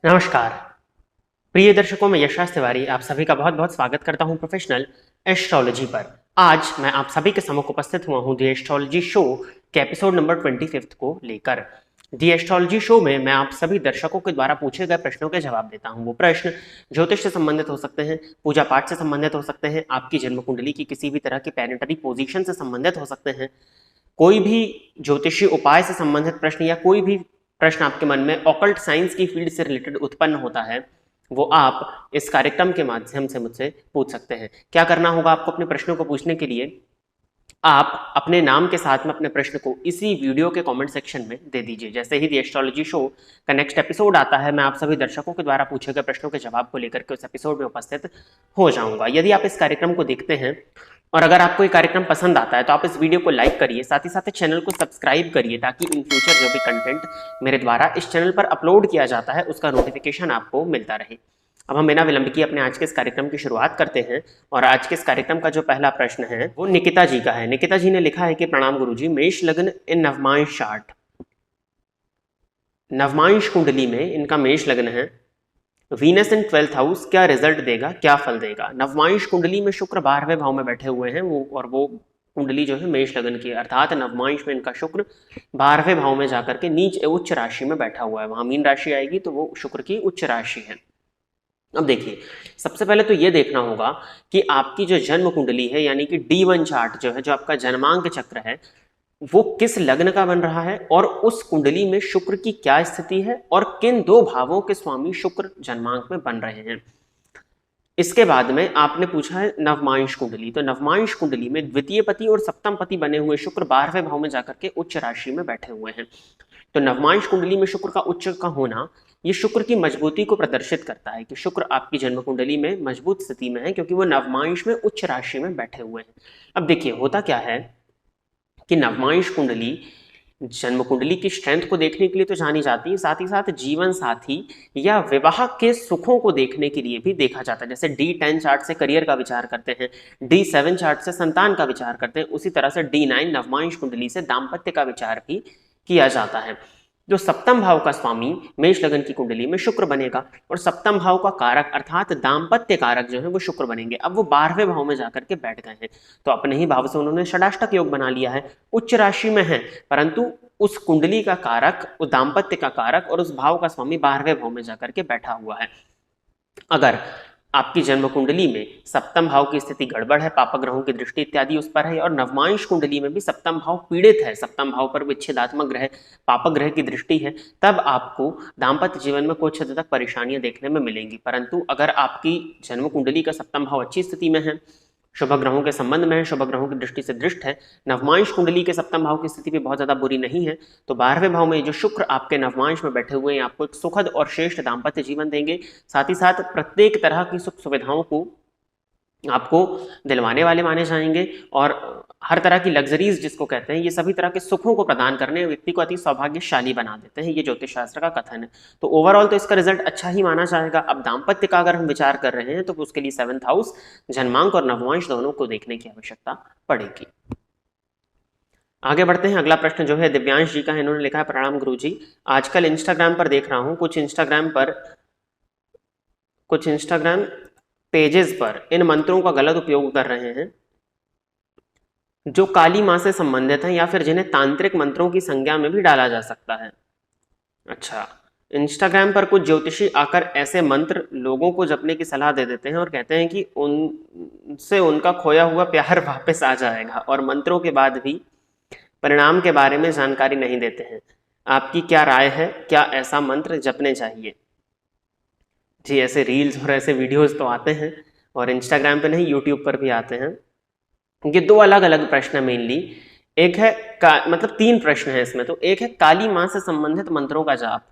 नमस्कार प्रिय दर्शकों, मैं यशराज तिवारी आप सभी का बहुत बहुत स्वागत करता हूं प्रोफेशनल एस्ट्रोलॉजी पर। आज मैं आप सभी के सम्मुख उपस्थित हुआ हूं दी एस्ट्रोलॉजी शो के एपिसोड नंबर 25 को लेकर। दी एस्ट्रोलॉजी शो में मैं आप सभी दर्शकों के द्वारा पूछे गए प्रश्नों के जवाब देता हूं। वो प्रश्न ज्योतिष से संबंधित हो सकते हैं, पूजा पाठ से संबंधित हो सकते हैं, आपकी जन्म कुंडली की किसी भी तरह की प्लैनेटरी पोजीशन से संबंधित हो सकते हैं, कोई भी ज्योतिषीय उपाय से संबंधित प्रश्न या कोई भी प्रश्न आपके मन में ऑकल्ट साइंस की फील्ड से रिलेटेड उत्पन्न होता है, वो आप इस कार्यक्रम के माध्यम से मुझसे पूछ सकते हैं। क्या करना होगा आपको अपने प्रश्नों को पूछने के लिए? आप अपने नाम के साथ में अपने प्रश्न को इसी वीडियो के कमेंट सेक्शन में दे दीजिए। जैसे ही दी एस्ट्रोलॉजी शो का नेक्स्ट एपिसोड आता है, मैं आप सभी दर्शकों के द्वारा पूछे गए प्रश्नों के जवाब को लेकर के उस एपिसोड में उपस्थित हो जाऊंगा। यदि आप इस कार्यक्रम को देखते हैं और अगर आपको ये कार्यक्रम पसंद आता है तो आप इस वीडियो को लाइक करिए, साथ ही साथ चैनल को सब्सक्राइब करिए, ताकि इन फ्यूचर जो भी कंटेंट मेरे द्वारा इस चैनल पर अपलोड किया जाता है उसका नोटिफिकेशन आपको मिलता रहे। अब हम बिना विलंब किए अपने आज के इस कार्यक्रम की शुरुआत करते हैं। और आज के इस कार्यक्रम का जो पहला प्रश्न है वो निकिता जी का है। निकिता जी ने लिखा है कि प्रणाम गुरुजी, मेष लग्न इन नवमांश चार्ट, नवमांश कुंडली में इनका मेष लग्न है, वीनस इन 12th हाउस, क्या रिजल्ट देगा, क्या फल देगा? नवमांश कुंडली में शुक्र 12वें भाव में बैठे हुए हैं वो कुंडली जो है मेष लग्न की, अर्थात नवमांश में इनका शुक्र 12वें भाव में जाकर के नीच उच्च राशि में बैठा हुआ है। वहां मीन राशि आएगी तो वो शुक्र की उच्च राशि है। अब देखिए, सबसे पहले तो ये देखना होगा कि आपकी जो जन्म कुंडली है, यानी कि D1 चार्ट जो है, जो आपका जन्मांक चक्र है, वो किस लग्न का बन रहा है और उस कुंडली में शुक्र की क्या स्थिति है और किन दो भावों के स्वामी शुक्र जन्मांक में बन रहे हैं। इसके बाद में आपने पूछा है नवमांश कुंडली, तो नवमांश कुंडली में द्वितीय पति और सप्तम पति बने हुए शुक्र 12वें भाव में जाकर के उच्च राशि में बैठे हुए हैं। तो नवमांश कुंडली में शुक्र का उच्च का होना ये शुक्र की मजबूती को प्रदर्शित करता है कि शुक्र आपकी जन्म कुंडली में मजबूत स्थिति में है, क्योंकि वो नवमांश में उच्च राशि में बैठे हुए हैं। अब देखिए, होता क्या है कि नवमांश कुंडली जन्म कुंडली की स्ट्रेंथ को देखने के लिए तो जानी जाती है, साथ ही साथ जीवन साथी या विवाह के सुखों को देखने के लिए भी देखा जाता है। जैसे D10 चार्ट से करियर का विचार करते हैं, D7 चार्ट से संतान का विचार करते हैं, उसी तरह से D9 नवमांश कुंडली से दाम्पत्य का विचार भी किया जाता है। जो सप्तम भाव का स्वामी मेष लग्न की कुंडली में शुक्र बनेगा और सप्तम भाव का कारक अर्थात दाम्पत्य कारक जो है वो शुक्र बनेंगे। अब वो 12वें भाव में जाकर के बैठ गए हैं, तो अपने ही भाव से उन्होंने षडाष्टक योग बना लिया है, उच्च राशि में है, परंतु उस कुंडली का कारक, उस दाम्पत्य का कारक और उस भाव का स्वामी 12वें भाव में जाकर के बैठा हुआ है। अगर आपकी जन्म कुंडली में सप्तम भाव की स्थिति गड़बड़ है, पाप ग्रहों की दृष्टि इत्यादि उस पर है, और नवमांश कुंडली में भी सप्तम भाव पीड़ित है, सप्तम भाव पर विच्छेदात्मक ग्रह, पाप ग्रह की दृष्टि है, तब आपको दाम्पत्य जीवन में कुछ हद तक परेशानियां देखने में मिलेंगी। परंतु अगर आपकी जन्म कुंडली का सप्तम भाव अच्छी स्थिति में है, शुभ ग्रहों के संबंध में है, शुभ ग्रहों की दृष्टि से दृष्ट है, नवमांश कुंडली के सप्तम भाव की स्थिति भी बहुत ज्यादा बुरी नहीं है, तो 12वें भाव में जो शुक्र आपके नवमांश में बैठे हुए हैं आपको एक सुखद और श्रेष्ठ दाम्पत्य जीवन देंगे। साथ ही साथ प्रत्येक तरह की सुख सुविधाओं को आपको दिलवाने वाले माने जाएंगे, और हर तरह की लग्जरीज जिसको कहते हैं, ये सभी तरह के सुखों को प्रदान करने व्यक्ति को अति सौभाग्यशाली बना देते हैं, ये ज्योतिष शास्त्र का कथन है। तो ओवरऑल तो इसका रिजल्ट अच्छा ही माना जाएगा। अब दाम्पत्य का अगर हम विचार कर रहे हैं तो उसके लिए 7th हाउस, जन्मांक और नवमांश दोनों को देखने की आवश्यकता पड़ेगी। आगे बढ़ते हैं। अगला प्रश्न जो है दिव्यांश जी का है। इन्होंने लिखा है, प्रणाम गुरुजी, आजकल इंस्टाग्राम पर देख रहा हूं कुछ इंस्टाग्राम पेजेस पर इन मंत्रों का गलत उपयोग कर रहे हैं जो काली मां से संबंधित हैं, या फिर जिन्हें तांत्रिक मंत्रों की संज्ञा में भी डाला जा सकता है। अच्छा, इंस्टाग्राम पर कुछ ज्योतिषी आकर ऐसे मंत्र लोगों को जपने की सलाह दे देते हैं और कहते हैं कि उनसे उनका खोया हुआ प्यार वापस आ जाएगा, और मंत्रों के बाद भी परिणाम के बारे में जानकारी नहीं देते हैं। आपकी क्या राय है, क्या ऐसा मंत्र जपने चाहिए? जी, ऐसे रील्स और ऐसे वीडियोस तो आते हैं, और इंस्टाग्राम पे नहीं, यूट्यूब पर भी आते हैं। ये दो अलग अलग प्रश्न है मेनली। एक है मतलब 3 प्रश्न है इसमें। तो एक है काली मां से संबंधित मंत्रों का जाप,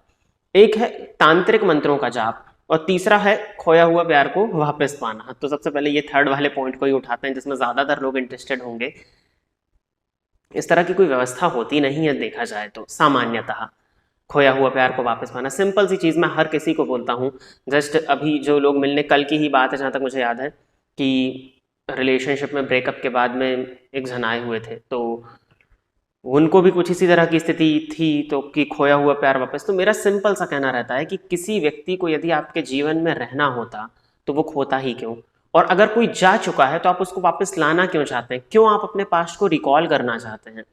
एक है तांत्रिक मंत्रों का जाप, और तीसरा है खोया हुआ प्यार को वापस पाना। तो सबसे पहले ये थर्ड वाले पॉइंट को ही उठाते हैं, जिसमें ज्यादातर लोग इंटरेस्टेड होंगे। इस तरह की कोई व्यवस्था होती नहीं है देखा जाए तो सामान्यतः, खोया हुआ प्यार को वापस पाना। सिंपल सी चीज़ मैं हर किसी को बोलता हूँ। जस्ट अभी जो लोग मिलने, कल की ही बात है जहाँ तक मुझे याद है, कि रिलेशनशिप में ब्रेकअप के बाद में एक जन आए हुए थे, तो उनको भी कुछ इसी तरह की स्थिति थी, तो कि खोया हुआ प्यार वापस। तो मेरा सिंपल सा कहना रहता है कि किसी व्यक्ति को यदि आपके जीवन में रहना होता तो वो खोता ही क्यों, और अगर कोई जा चुका है तो आप उसको वापस लाना क्यों चाहते हैं, क्यों आप अपने पास्ट को रिकॉल करना चाहते हैं।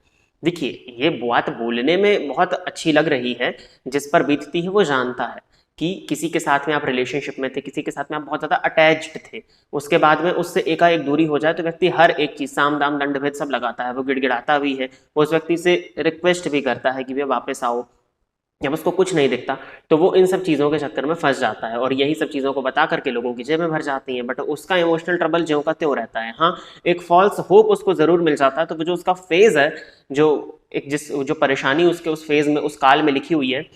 देखिए, ये बात बोलने में बहुत अच्छी लग रही है, जिस पर बीतती है वो जानता है कि किसी के साथ में आप रिलेशनशिप में थे, किसी के साथ में आप बहुत ज़्यादा अटैच्ड थे, उसके बाद में उससे एकाएक दूरी हो जाए तो व्यक्ति हर एक चीज़, साम दाम दंड भेद सब लगाता है, वो गिड़गिड़ाता भी है, वो उस व्यक्ति से रिक्वेस्ट भी करता है कि वे वापस आओ। जब उसको कुछ नहीं दिखता तो वो इन सब चीज़ों के चक्कर में फंस जाता है और यही सब चीज़ों को बता करके लोगों की जेबें भर जाती हैं, बट उसका इमोशनल ट्रबल ज्यों का त्यों रहता है। हाँ, एक फॉल्स होप उसको ज़रूर मिल जाता है, तो वो जो उसका फेज़ है, जो एक जो परेशानी उसके उस फेज़ में, उस काल में लिखी हुई है,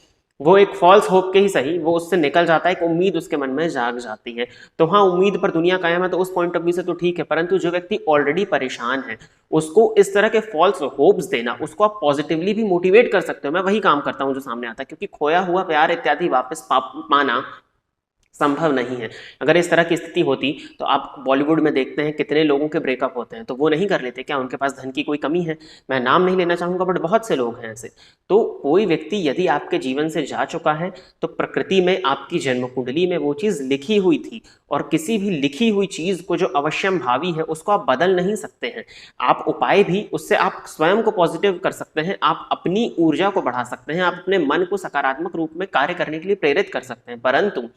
वो एक फॉल्स होप के ही सही, वो उससे निकल जाता है, एक उम्मीद उसके मन में जाग जाती है। तो हाँ, उम्मीद पर दुनिया कायम है, तो उस पॉइंट ऑफ व्यू से तो ठीक है, परंतु जो व्यक्ति ऑलरेडी परेशान है उसको इस तरह के फॉल्स होप्स देना, उसको आप पॉजिटिवली भी मोटिवेट कर सकते हो। मैं वही काम करता हूँ जो सामने आता है, क्योंकि खोया हुआ प्यार इत्यादि वापस पाना संभव नहीं है। अगर इस तरह की स्थिति होती तो आप बॉलीवुड में देखते हैं कितने लोगों के ब्रेकअप होते हैं, तो वो नहीं कर लेते क्या? उनके पास धन की कोई कमी है? मैं नाम नहीं लेना चाहूँगा, बट बहुत से लोग हैं ऐसे। तो कोई व्यक्ति यदि आपके जीवन से जा चुका है तो प्रकृति में, आपकी जन्म कुंडली में वो चीज़ लिखी हुई थी, और किसी भी लिखी हुई चीज़ को जो अवश्यम भावी है उसको आप बदल नहीं सकते हैं। आप उपाय भी, उससे आप स्वयं को पॉजिटिव कर सकते हैं, आप अपनी ऊर्जा को बढ़ा सकते हैं, आप अपने मन को सकारात्मक रूप में कार्य करने के लिए प्रेरित कर सकते हैं, परंतु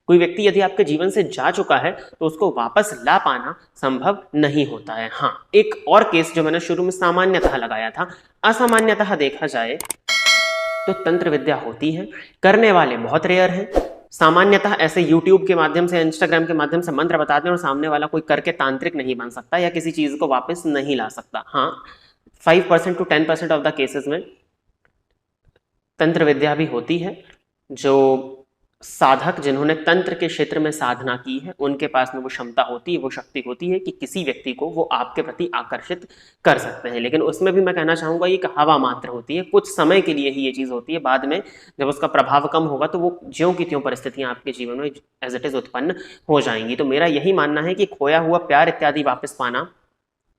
कोई व्यक्ति यदि आपके जीवन से जा चुका है तो उसको वापस ला पाना संभव नहीं होता है। हाँ, एक और केस जो मैंने शुरू में सामान्यतः लगाया था, असामान्यतः देखा जाए तो तंत्र विद्या होती है, करने वाले बहुत रेयर हैं। सामान्यतः ऐसे YouTube के माध्यम से, Instagram के माध्यम से मंत्र बताते हैं और सामने वाला कोई करके तांत्रिक नहीं बन सकता या किसी चीज को वापस नहीं ला सकता। हाँ, 5% to 10% ऑफ द केसेस में तंत्र विद्या भी होती है। जो साधक, जिन्होंने तंत्र के क्षेत्र में साधना की है, उनके पास में वो क्षमता होती है, वो शक्ति होती है कि किसी व्यक्ति को वो आपके प्रति आकर्षित कर सकते हैं। लेकिन उसमें भी मैं कहना चाहूँगा, एक हवा मात्र होती है, कुछ समय के लिए ही ये चीज़ होती है, बाद में जब उसका प्रभाव कम होगा तो वो ज्यों की त्यों परिस्थितियाँ आपके जीवन में एज इट इज़ उत्पन्न हो जाएंगी। तो मेरा यही मानना है कि खोया हुआ प्यार इत्यादि वापस पाना,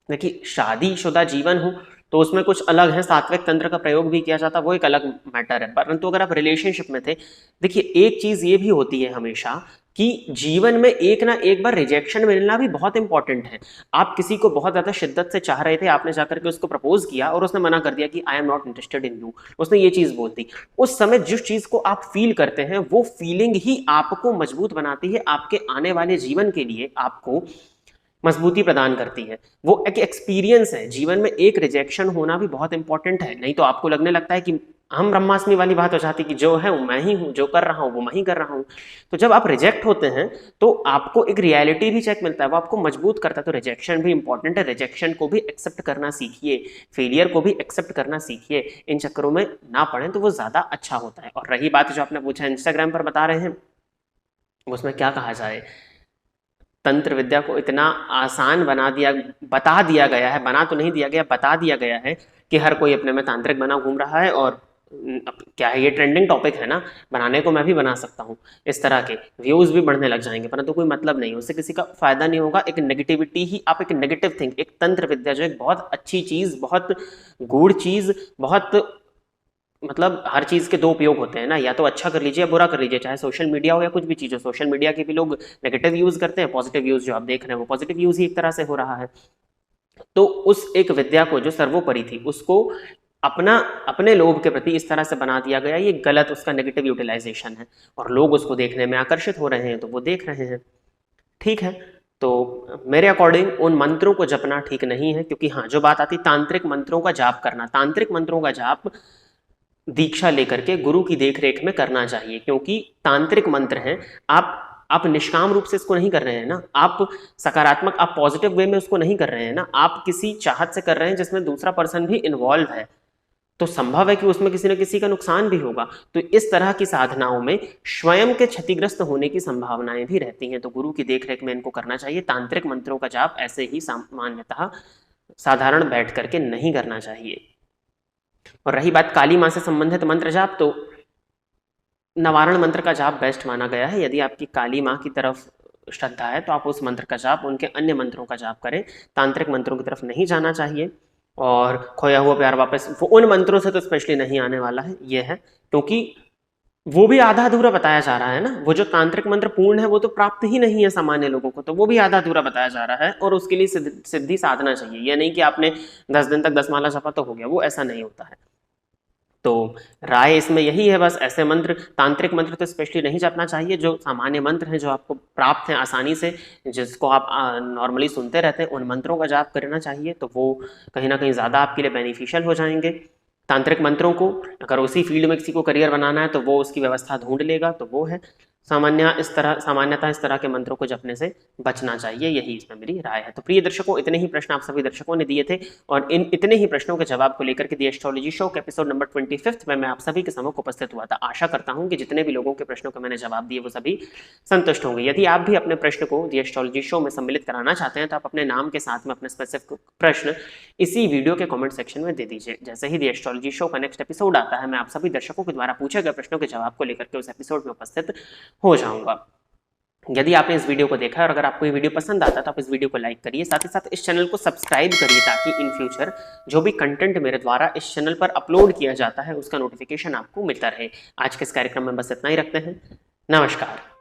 देखिए शादीशुदा जीवन हो तो उसमें कुछ अलग है, सात्विक तंत्र का प्रयोग भी किया जाता, वो एक अलग मैटर है। परंतु अगर आप रिलेशनशिप में थे, देखिए एक चीज ये भी होती है हमेशा कि जीवन में एक ना एक बार रिजेक्शन मिलना भी बहुत इंपॉर्टेंट है। आप किसी को बहुत ज्यादा शिद्दत से चाह रहे थे, आपने जाकर के उसको प्रपोज किया और उसने मना कर दिया कि I am not interested in you, उसने ये चीज बोल दी। उस समय जिस चीज को आप फील करते हैं वो फीलिंग ही आपको मजबूत बनाती है, आपके आने वाले जीवन के लिए आपको मजबूती प्रदान करती है। वो एक एक्सपीरियंस है, जीवन में एक रिजेक्शन होना भी बहुत इंपॉर्टेंट है, नहीं तो आपको लगने लगता है कि हम ब्रह्मास्मि वाली बात हो जाती कि जो है वो मैं ही हूँ, जो कर रहा हूँ वो मैं ही कर रहा हूँ। तो जब आप रिजेक्ट होते हैं तो आपको एक रियलिटी भी चेक मिलता है, वो आपको मजबूत करता है। तो रिजेक्शन भी इंपॉर्टेंट है, रिजेक्शन को भी एक्सेप्ट करना सीखिए, फेलियर को भी एक्सेप्ट करना सीखिए, इन चक्करों में ना पड़े तो वो ज़्यादा अच्छा होता है। और रही बात जो आपने पूछा इंस्टाग्राम पर बता रहे हैं, उसमें क्या कहा जाए, तंत्र विद्या को इतना आसान बता दिया गया है, बना तो नहीं दिया गया, बता दिया गया है कि हर कोई अपने में तांत्रिक बना घूम रहा है। और क्या है, ये ट्रेंडिंग टॉपिक है ना, बनाने को मैं भी बना सकता हूँ, इस तरह के व्यूज भी बढ़ने लग जाएंगे, परंतु कोई मतलब नहीं, उससे किसी का फायदा नहीं होगा। एक नेगेटिविटी ही, आप एक नेगेटिव थिंक, एक तंत्र विद्या जो एक बहुत अच्छी चीज, बहुत गूढ़ चीज, बहुत मतलब हर चीज़ के दो उपयोग होते हैं ना, या तो अच्छा कर लीजिए या बुरा कर लीजिए, चाहे सोशल मीडिया हो या कुछ भी चीज़ हो। सोशल मीडिया के भी लोग नेगेटिव यूज़ करते हैं, पॉजिटिव यूज़ जो आप देख रहे हैं वो पॉजिटिव यूज़ ही एक तरह से हो रहा है। तो उस एक विद्या को जो सर्वोपरि थी उसको अपने लोभ के प्रति इस तरह से बना दिया गया, ये गलत, उसका नेगेटिव यूटिलाइजेशन है और लोग उसको देखने में आकर्षित हो रहे हैं तो वो देख रहे हैं। ठीक है, तो मेरे अकॉर्डिंग उन मंत्रों को जपना ठीक नहीं है, क्योंकि हाँ, जो बात आती तांत्रिक मंत्रों का जाप करना, तांत्रिक मंत्रों का जाप दीक्षा लेकर के गुरु की देखरेख में करना चाहिए, क्योंकि तांत्रिक मंत्र हैं। आप निष्काम रूप से इसको नहीं कर रहे हैं ना, आप सकारात्मक, आप पॉजिटिव वे में उसको नहीं कर रहे हैं ना, आप किसी चाहत से कर रहे हैं जिसमें दूसरा पर्सन भी इन्वॉल्व है, तो संभव है कि उसमें किसी न किसी का नुकसान भी होगा। तो इस तरह की साधनाओं में स्वयं के क्षतिग्रस्त होने की संभावनाएं भी रहती हैं, तो गुरु की देखरेख में इनको करना चाहिए। तांत्रिक मंत्रों का जाप ऐसे ही सामान्यतः साधारण बैठ करके नहीं करना चाहिए। और रही बात काली माँ से संबंधित मंत्र जाप, तो नवारण मंत्र का जाप बेस्ट माना गया है। यदि आपकी काली माँ की तरफ श्रद्धा है तो आप उस मंत्र का जाप, उनके अन्य मंत्रों का जाप करें, तांत्रिक मंत्रों की तरफ नहीं जाना चाहिए। और खोया हुआ प्यार वापस, वो उन मंत्रों से तो स्पेशली नहीं आने वाला है, ये है, क्योंकि वो भी आधा अधूरा बताया जा रहा है ना। वो जो तांत्रिक मंत्र पूर्ण है वो तो प्राप्त ही नहीं है सामान्य लोगों को, तो वो भी आधा अधूरा बताया जा रहा है, और उसके लिए सिद्धि साधना चाहिए। ये नहीं कि आपने 10 दिन तक 10 माला जपा तो हो गया, वो ऐसा नहीं होता है। तो राय इसमें यही है बस, ऐसे मंत्र, तांत्रिक मंत्र तो स्पेशली नहीं जपना चाहिए। जो सामान्य मंत्र हैं जो आपको प्राप्त हैं आसानी से, जिसको आप नॉर्मली सुनते रहते हैं, उन मंत्रों का जाप करना चाहिए, तो वो कहीं ना कहीं ज़्यादा आपके लिए बेनिफिशियल हो जाएंगे। तांत्रिक मंत्रों को अगर उसी फील्ड में किसी को करियर बनाना है तो वो उसकी व्यवस्था ढूंढ लेगा, तो वो है। सामान्यतः इस तरह के मंत्रों को जपने से बचना चाहिए, यही इसमें मेरी राय है। तो प्रिय दर्शकों, इतने ही प्रश्न आप सभी दर्शकों ने दिए थे, और इन इतने ही प्रश्नों के जवाब को लेकर के दी एस्ट्रोलॉजी शो के एपिसोड नंबर 25 में मैं आप सभी के सम्मुख उपस्थित हुआ था। आशा करता हूं कि जितने भी लोगों के प्रश्नों को मैंने जवाब दिए वो सभी संतुष्ट होंगे। यदि आप भी अपने प्रश्न को दी एस्ट्रोलॉजी शो में सम्मिलित कराना चाहते हैं तो आप अपने नाम के साथ में अपने स्पेसिफिक प्रश्न इसी वीडियो के कमेंट सेक्शन में दे दीजिए। जैसे ही दी एस्ट्रोलॉजी शो का नेक्स्ट एपिसोड आता है, मैं आप सभी दर्शकों के द्वारा पूछे गए प्रश्नों के जवाब को लेकर के उस एपिसोड में उपस्थित हो जाऊंगा। यदि आपने इस वीडियो को देखा है और अगर आपको ये वीडियो पसंद आता है तो आप इस वीडियो को लाइक करिए, साथ ही साथ इस चैनल को सब्सक्राइब करिए, ताकि इन फ्यूचर जो भी कंटेंट मेरे द्वारा इस चैनल पर अपलोड किया जाता है उसका नोटिफिकेशन आपको मिलता रहे। आज के इस कार्यक्रम में बस इतना ही रखते हैं। नमस्कार।